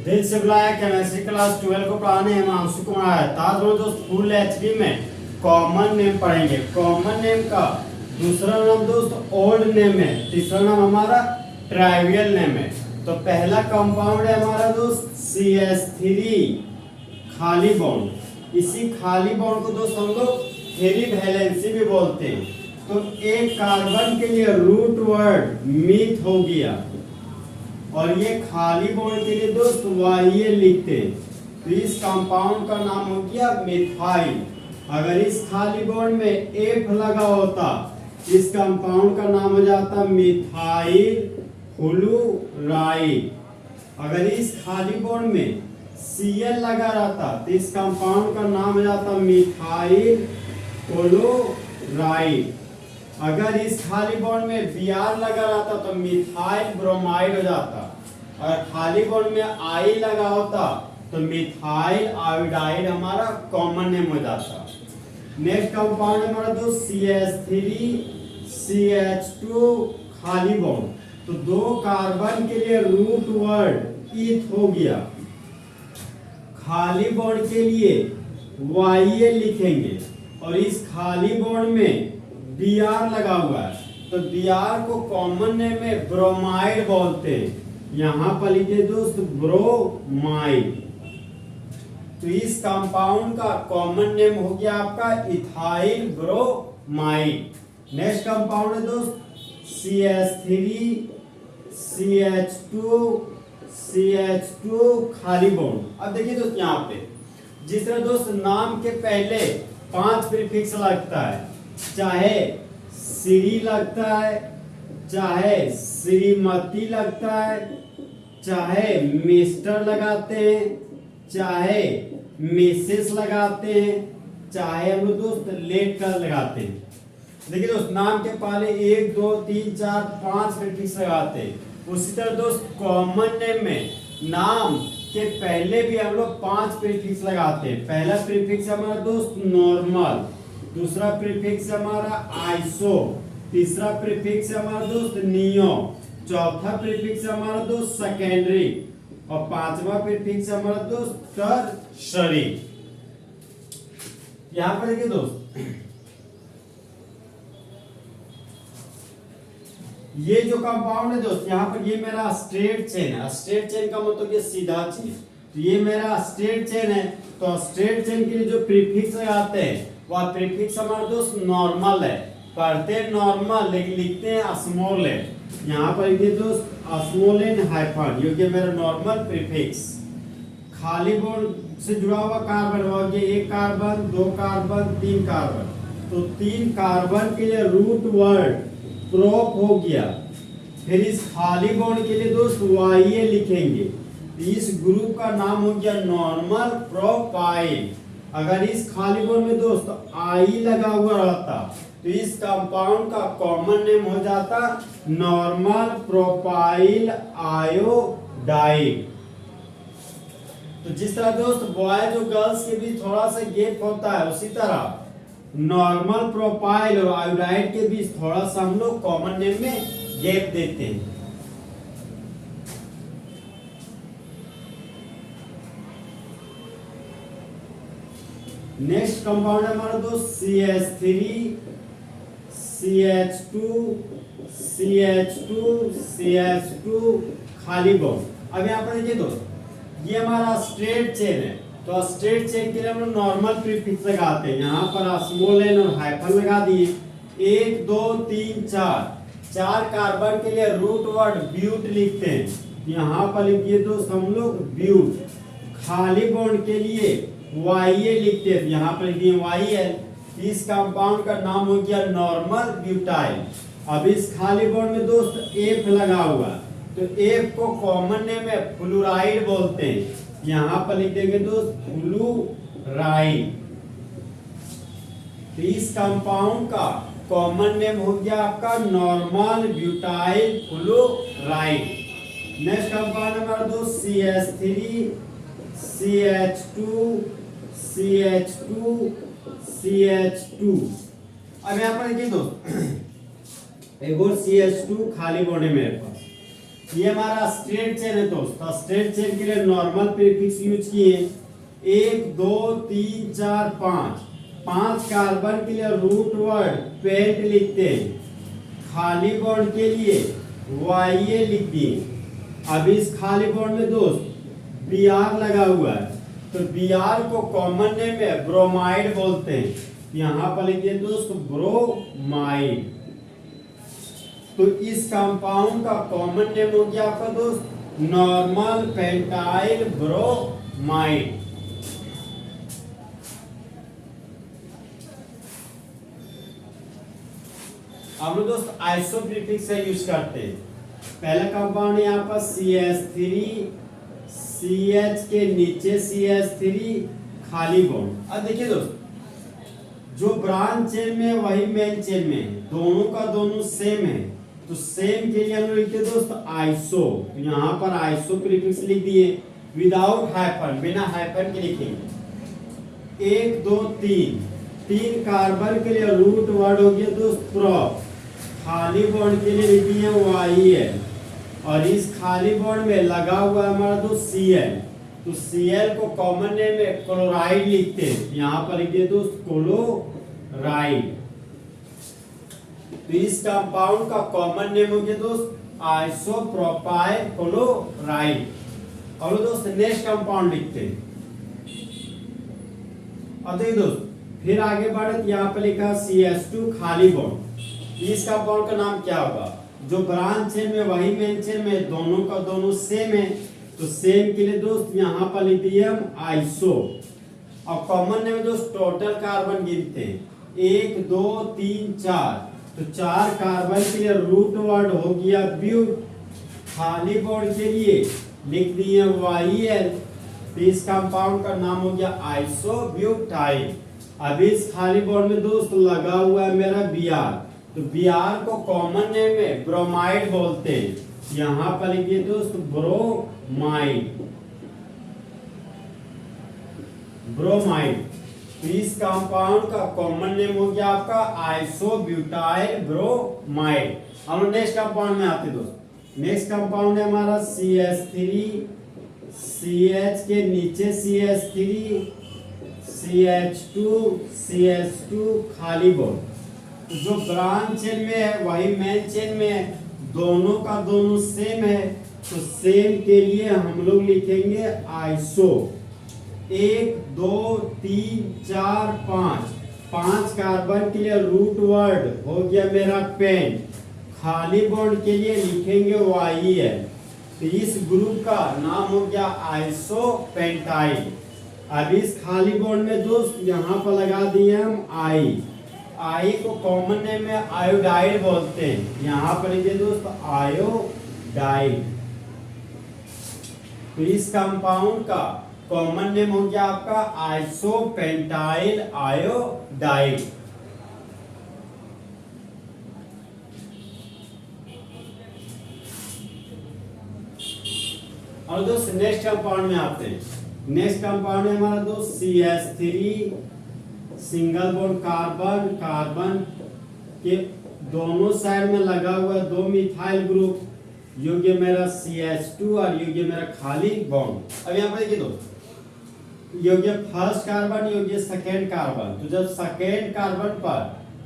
दिल से बुलाया केमिस्ट्री क्लास 12 को पढ़ाने हिमांशु कुमार है। ताज दोस्त फुल एचडी में कॉमन नेम पढ़ेंगे। कॉमन नेम का दूसरा नाम दोस्त ओल्ड नेम है, तीसरा नाम हमारा ट्राइवियल नेम है। तो पहला कंपाउंड है हमारा दोस्त CH3 खाली बॉन्ड। इसी खाली बॉन्ड को दोस्त हम लोग हेरी वैलेंसी भी बोलते हैं। तो एक कार्बन के लिए रूट वर्ड मीथ हो गया और ये खाली बॉन्ड के लिए दोस्त वाई लिखते हैं। तो इस कंपाउंड का नाम हो गया मिथाइल। अगर इस खाली बॉन्ड में एफ लगा होता इस कंपाउंड का नाम हो जाता मिथाइल फ्लूराइड। अगर इस खाली बॉन्ड में Cl लगा रहता तो इस कंपाउंड का नाम हो जाता मिथाइल क्लोराइड। अगर इस खाली बॉन्ड में Br लगा रहता तो मिथाइल ब्रोमाइड हो जाता। अगर खाली बॉन्ड में I लगा होता तो मिथाइल आयोडाइड हमारा कॉमन नेम हो जाता। नेक्स्ट कंपाउंड हमारा दोस्त CH3 CH2 खाली बॉन्ड। तो दो कार्बन के लिए रूट वर्ड ईथ हो गया। खाली बॉन्ड के लिए वाई लिखेंगे और इस खाली बॉन्ड में Br लगा हुआ है तो Br को कॉमन नेम में ब्रोमाइड बोलते हैं। यहां पर लिखिए दोस्त ब्रोमाइड। तो इस कंपाउंड का कॉमन नेम हो गया आपका इथाइल ब्रोमाइड। नेक्स्ट कंपाउंड है दोस्त CH3 CH2 खाली बॉन्ड। अब देखिए दोस्त यहाँ पे जिस तरह दोस्त नाम के पहले 5 प्रीफिक्स लगता है, चाहे श्री लगता है, चाहे श्रीमती लगता है, चाहे मिस्टर लगाते हैं, चाहे मिसेस लगाते हैं, चाहे हम लोग दोस्त लेटर लगाते हैं। देखिए दोस्त नाम के पहले 1 2 3 4 5 प्रीफिक्स लगाते हैं। उसी तरह दोस्त कॉमन नेम में नाम के पहले भी हम लोग 5 प्रीफिक्स लगाते हैं। पहला प्रीफिक्स हमारा दोस्त नॉर्मल, दूसरा प्रीफिक्स हमारा आइसो, तीसरा प्रीफिक्स हमारा दोस्त नियो, चौथा प्रीफिक्स हमारा दोस्त सेकेंडरी और पांचवा प्रीफिक्स हमारा दोस्त टर्शरी। यहां पर देखिए दोस्त ये जो कंपाउंड है दोस्त यहाँ पर ये मेरा स्ट्रेट चेन है। स्ट्रेट चेन का मतलब ये सीधा चेन। तो ये मेरा स्ट्रेट चेन है। तो स्ट्रेट चेन के लिए जो प्रीफिक्स लगाते हैं वह प्रीफिक्स हमारा दोस्त नॉर्मल है। पढ़ते हैं नॉर्मल लेकिन लिखते हैं स्मॉल है। यहाँ पर लिखिए दोस्त स्मॉल एन हाइफन, ये मेरा नॉर्मल प्रीफिक्स। खाली बॉन्ड से जुड़ा हुआ कार्बन हो गया 1 कार्बन 2 कार्बन 3 कार्बन। तो 3 कार्बन के लिए रूट वर्ड प्रोप हो गया। फिर इस खाली बॉन्ड के लिए दोस्त वाई लिखेंगे। इस ग्रुप का नाम हो गया नॉर्मल प्रोपाइल। अगर इस खाली बॉन्ड में दोस्त आई लगा हुआ रहता तो इस कंपाउंड का कॉमन नेम हो जाता नॉर्मल प्रोपाइल आयोडाइड। तो जिस तरह दोस्त बॉयज और गर्ल्स के बीच थोड़ा सा गैप होता है उसी तरह नॉर्मल प्रोपाइल और आयोडाइड के बीच थोड़ा सा हम लोग कॉमन नेम में गैप देते हैं। नेक्स्ट कंपाउंड है हमारा दोस्त CH3 CH2 खाली बॉन्ड। अब यहाँ पर देखिए दोस्त ये हमारा स्ट्रेट चेन है। तो स्ट्रेट चेन के लिए हम लोग नॉर्मल प्रीफिक्स लगाते हैं। यहाँ पर स्मॉल एन और हाइफन लगा दिए। 1 2 3 4 कार्बन के लिए रूट वर्ड ब्यूट लिखते हैं। यहाँ पर लिखिए दोस्त हम लोग ब्यूट। खाली बॉन्ड के लिए वाई लिखते हैं। यहाँ पर लिखिए YL। इस कंपाउंड का नाम हो गया नॉर्मल ब्यूटाइल। अब इस खाली बॉन्ड में दोस्त F लगा हुआ तो F को कॉमन नेम में फ्लूराइड बोलते हैं। यहाँ पर लिख देंगे दोस्त फ्लूराइड। तो इस कंपाउंड का कॉमन नेम हो गया आपका normal butyl fluoride. Next compound हमारा दोस्त CH3 CH2 अब यहाँ पर देखिए दोस्त एक और CH2 खाली बॉन्ड है मेरे पास। ये हमारा स्ट्रेट चेन है दोस्त। स्ट्रेट चेन के लिए नॉर्मल प्रीफिक्स यूज किए 1 2 3 4 5। 5 कार्बन के लिए रूट वर्ड पेंट लिखते हैं, खाली बॉन्ड के लिए वाई लिख दिए। अब इस खाली बॉन्ड में दोस्त Br लगा हुआ है, तो Br को कॉमन नेम में ब्रोमाइड बोलते हैं। यहाँ पर लिखिए दोस्त ब्रोमाइड। तो इस कंपाउंड का कॉमन नेम हो गया आपका दोस्त नॉर्मल पेंटाइल ब्रोमाइड। अब लोग दोस्त आइसो प्रीफिक्स से यूज करते हैं। पहला कंपाउंड है यहाँ पर CH3, CH के नीचे CH3 खाली बॉन्ड। अब देखिए दोस्त जो ब्रांच चेन में वही मेन चेन में है, दोनों का दोनों सेम है, तो सेम के लिए हम लोग लिखते हैं दोस्त आइसो। तो यहाँ पर आइसो प्रीफिक्स लिख दिए विदाउट हाइफन, बिना हाइफन के लिखेंगे। 1 2 3 3 कार्बन के लिए रूट वर्ड हो गया दोस्त प्रोप। खाली बॉन्ड के लिए लिख दिए YL, और इस खाली बॉन्ड में लगा हुआ हमारा दोस्त Cl। तो Cl को कॉमन नेम में क्लोराइड लिखते हैं, यहाँ पर लिखिए दोस्त क्लोराइड। तो इस कंपाउंड का कॉमन नेम हो गया दोस्त आइसोप्रोपाइल क्लोराइड। और दोस्त नेक्स्ट कंपाउंड लिखते हैं। और देखिए दोस्त फिर आगे बढ़े, यहाँ पर लिखा CH2 खाली बॉन्ड। इस कंपाउंड का नाम क्या होगा? जो ब्रांच चेन में वही मेन चेन में, दोनों का दोनों सेम है, तो सेम के लिए दोस्त यहाँ पर लिख दिए हम आइसो। और कॉमन नेम दोस्त टोटल कार्बन गिनते हैं 1 2 3 4। तो 4 कार्बन के लिए रूट वर्ड हो गया ब्यूट। खाली बॉन्ड के लिए लिख दिए YL। तो इस कंपाउंड का नाम हो गया आइसोब्यूटाइल। अब इस खाली बॉन्ड में दोस्त लगा हुआ है मेरा Br। तो Br को कॉमन नेम में ब्रोमाइड बोलते हैं, यहाँ पर लिखिए दोस्त ब्रोमाइड। ब्रोमाइड। तो इस कंपाउंड का कॉमन नेम हो गया आपका आइसोब्यूटाइल ब्रोमाइड। हम लोग नेक्स्ट कंपाउंड में आते दोस्त। नेक्स्ट कंपाउंड है हमारा CH3, CH के नीचे CH3, CH2, CH2 खाली बॉन्ड। जो ब्रांच चेन में है वही मेन चेन में है, दोनों का दोनों सेम है, तो सेम के लिए हम लोग लिखेंगे आइसो। 1 2 3 4 5। 5 कार्बन के लिए रूट वर्ड हो गया मेरा पेन। खाली बॉन्ड के लिए लिखेंगे YL। तो इस ग्रुप का नाम हो गया आइसोपेंटाइल। अब इस खाली बॉन्ड में दोस्त यहाँ पर लगा दिए हम आई को कॉमन नेम में आयोडाइड बोलते हैं, यहाँ पर लिखिए दोस्त आयोडाइड। तो इस कंपाउंड का कॉमन नेम हो गया आपका आइसोपेंटाइल आयोडाइड। और दोस्त नेक्स्ट कंपाउंड में आते हैं। नेक्स्ट कंपाउंड है हमारा दोस्त CH3 single bond carbon. Carbon के दोनों साइड में लगा हुआ 2 मिथाइल ग्रुप, योग्य मेरा CH2 और योग्य मेरा खाली बॉन्ड। अब यहाँ पर देखिए दोस्त योग्य फर्स्ट कार्बन, योग्य सेकेंड कार्बन। तो जब सेकेंड कार्बन पर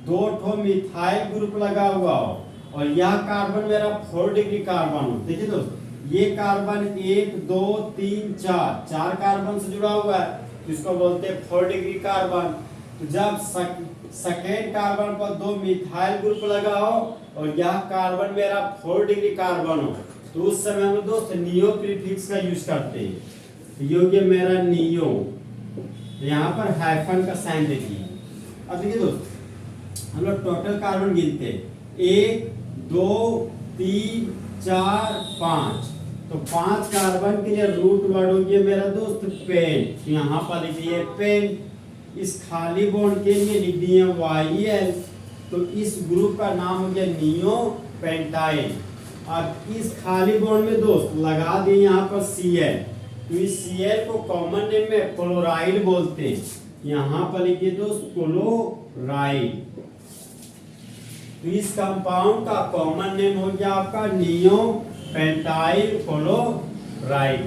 2 ठो मिथाइल ग्रुप लगा हुआ हो और यह कार्बन मेरा 4 डिग्री कार्बन हो, देखिए दोस्त ये कार्बन 1 2 3 4 कार्बन से जुड़ा हुआ है, तो इसको बोलते हैं 4 डिग्री कार्बन। तो जब सेकेंड कार्बन पर 2 मिथाइल ग्रुप लगा हो और यह कार्बन मेरा 4 डिग्री कार्बन हो, तो उस समय हम दोस्त नियो प्रीफिक्स का यूज करते हैं। योग्य मेरा नियो, यहाँ पर हाइफन का साइन देखिए। अब देखिए दोस्त हम लोग टोटल कार्बन गिनते हैं 1 2 3 4 5। तो 5 कार्बन के लिए रूट वर्ड हो गया मेरा दोस्त पेन, यहाँ पर लिखिए पेन। इस खाली बॉन्ड के लिए लिख दिए YL। तो इस ग्रुप का नाम हो गया नियो पेंटाइल। अब इस खाली बॉन्ड में दोस्त लगा दिए यहाँ पर Cl। तो इस Cl को कॉमन नेम में क्लोराइड बोलते हैं, यहाँ पर लिखिए दोस्त क्लोराइड। तो इस कंपाउंड का कॉमन नेम हो गया आपका नियो पेंटाइल क्लोराइड।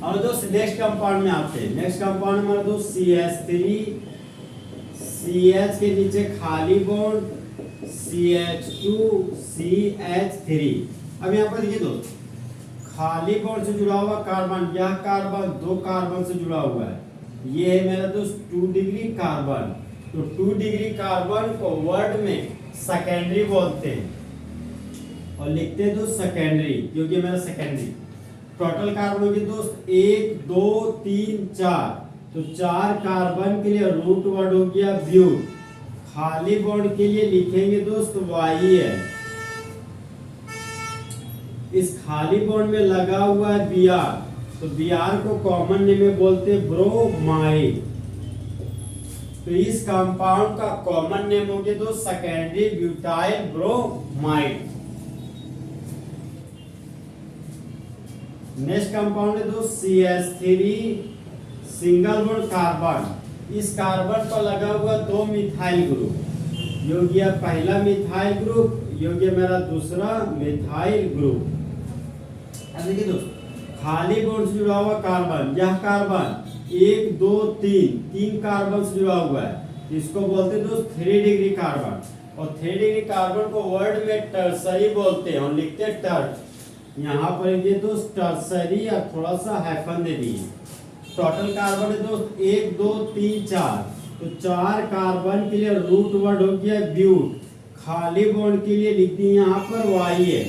और दोस्त नेक्स्ट कंपाउंड में आते हैं। नेक्स्ट कंपाउंड हमारा दोस्त CH3, CH के नीचे खाली बॉन्ड CH2, CH3। अब यहाँ पर देखिए दोस्त, खाली बॉन्ड से जुड़ा हुआ कार्बन, यह कार्बन 2 कार्बन से जुड़ा हुआ है, ये है मेरा दोस्त 2 डिग्री कार्बन। तो 2 डिग्री कार्बन को वर्ड में सेकेंडरी बोलते हैं और लिखते हैं दोस्त सेकेंडरी, क्योंकि मेरा सेकेंडरी। टोटल कार्बन की दोस्त 1 2 3 4, तो 4 कार्बन के लिए रूट वर्ड हो गया ब्यूट। खाली बॉन्ड के लिए लिखेंगे दोस्त वाई है। इस खाली बॉन्ड में लगा हुआ है Br, तो Br को कॉमन नेम में बोलते ब्रोमाइड। तो इस कंपाउंड का कॉमन नेम हो गया दोस्त secondary butyl bromide. Next compound है दोस्त CH3 सिंगल बॉन्ड कार्बन। इस कार्बन पर लगा हुआ 2 मिथाइल ग्रुप, ये हो गया पहला मिथाइल ग्रुप, ये हो गया मेरा दूसरा मिथाइल ग्रुप। अब देखिए दोस्त, खाली बॉन्ड से जुड़ा हुआ कार्बन, यह कार्बन 1 2 3 कार्बन से जुड़ा हुआ है, इसको बोलते हैं दोस्त 3 डिग्री कार्बन। और 3 डिग्री कार्बन को वर्ड में टर्सरी बोलते हैं और लिखते हैं टर्ट। यहाँ पर ये दोस्त टर्सरी और थोड़ा सा हाइफन दे दिए। टोटल कार्बन है दोस्त 1 2 3 4, तो 4 कार्बन के लिए रूट वर्ड हो गया ब्यूट। खाली बॉन्ड के लिए लिख दिए यहाँ पर वाई है,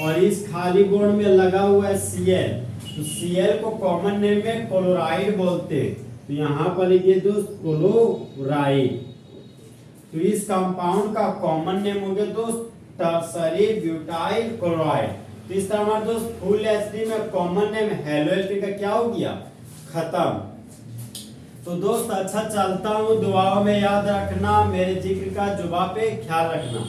और इस खाली बॉन्ड में लगा हुआ है Cl, तो Cl को कॉमन नेम में क्लोराइड बोलते हैं, तो यहाँ पर लिखिए दोस्त क्लोराइड। तो इस कंपाउंड का कॉमन नेम हो गया दोस्त टर्सरी ब्यूटाइल क्लोराइड। तो इस तरह हमारे दोस्त फुल एसिड में कॉमन नेम हेलोएस्टर का क्या हो गया, खत्म। तो दोस्त अच्छा चलता हूँ, दुआओं में याद रखना, मेरे जिक्र का जुबा पे ख्याल रखना।